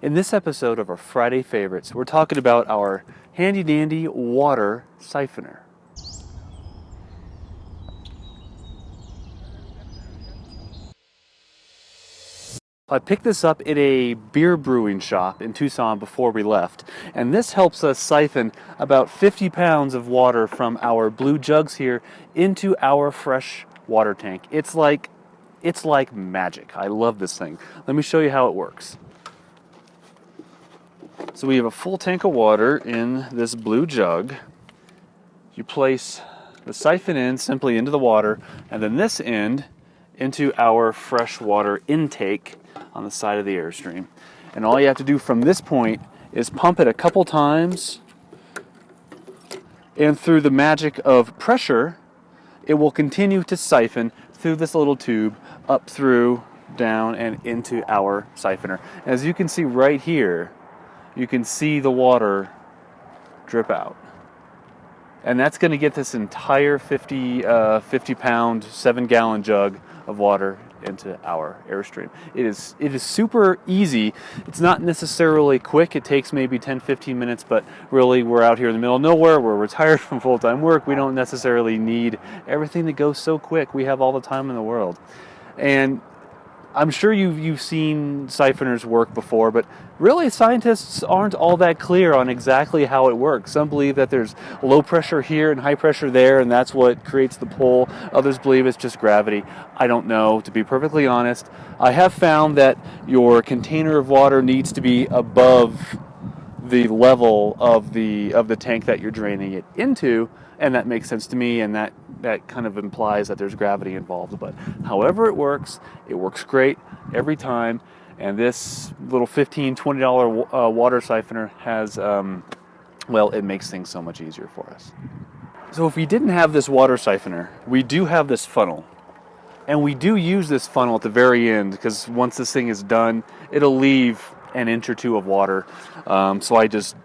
In this episode of our Friday favorites, we're talking about our handy dandy water siphoner. I picked this up at a beer brewing shop in Tucson before we left, and this helps us siphon about 50 pounds of water from our blue jugs here into our fresh water tank. It's like magic. I love this thing. Let me show you how it works. So we have a full tank of water in this blue jug. You place the siphon end simply into the water, and then this end into our fresh water intake on the side of the Airstream. And all you have to do from this point is pump it a couple times, and through the magic of pressure, it will continue to siphon through this little tube, up through, down, and into our siphoner. As you can see right here, you can see the water drip out. And that's going to get this entire 50 pound, 7-gallon jug of water into our Airstream. It is super easy. It's not necessarily quick. It takes maybe 10-15 minutes, but really we're out here in the middle of nowhere. We're retired from full-time work. We don't necessarily need everything to go so quick. We have all the time in the world. And I'm sure you've seen siphoners work before, but really scientists aren't all that clear on exactly how it works. Some believe that there's low pressure here and high pressure there, and that's what creates the pull. Others believe it's just gravity. I don't know, to be perfectly honest. I have found that your container of water needs to be above the level of the tank that you're draining it into, and that makes sense to me, and that kind of implies that there's gravity involved. But however it works great every time. And this little $15-$20 water siphoner has, well, it makes things so much easier for us. So if we didn't have this water siphoner, we do have this funnel. And we do use this funnel at the very end, because once this thing is done, it'll leave an inch or two of water. So I just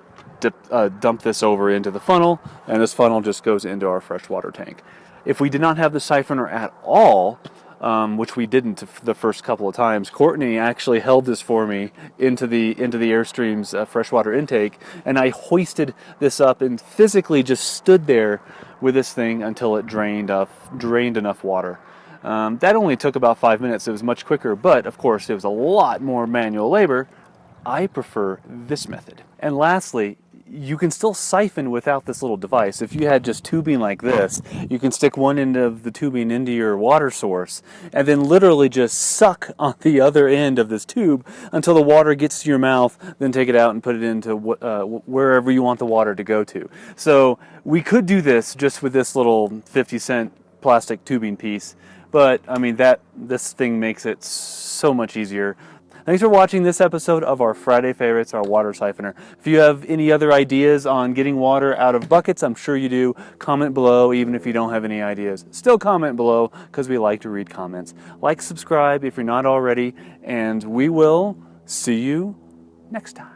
dump this over into the funnel, and this funnel just goes into our freshwater tank. If we did not have the siphoner at all, which we didn't the first couple of times, Courtney actually held this for me into the Airstream's freshwater intake, and I hoisted this up and physically just stood there with this thing until it drained enough water. That only took about 5 minutes. It was much quicker, but of course it was a lot more manual labor. I prefer this method. And lastly, you can still siphon without this little device. If you had just tubing like this, you can stick one end of the tubing into your water source and then literally just suck on the other end of this tube until the water gets to your mouth, then take it out and put it into wherever you want the water to go to. So we could do this just with this little 50-cent plastic tubing piece, but I mean, this thing makes it so much easier. Thanks for watching this episode of our Friday favorites, our water siphoner. If you have any other ideas on getting water out of buckets, I'm sure you do. Comment below, even if you don't have any ideas. Still comment below, because we like to read comments. Like, subscribe if you're not already, and we will see you next time.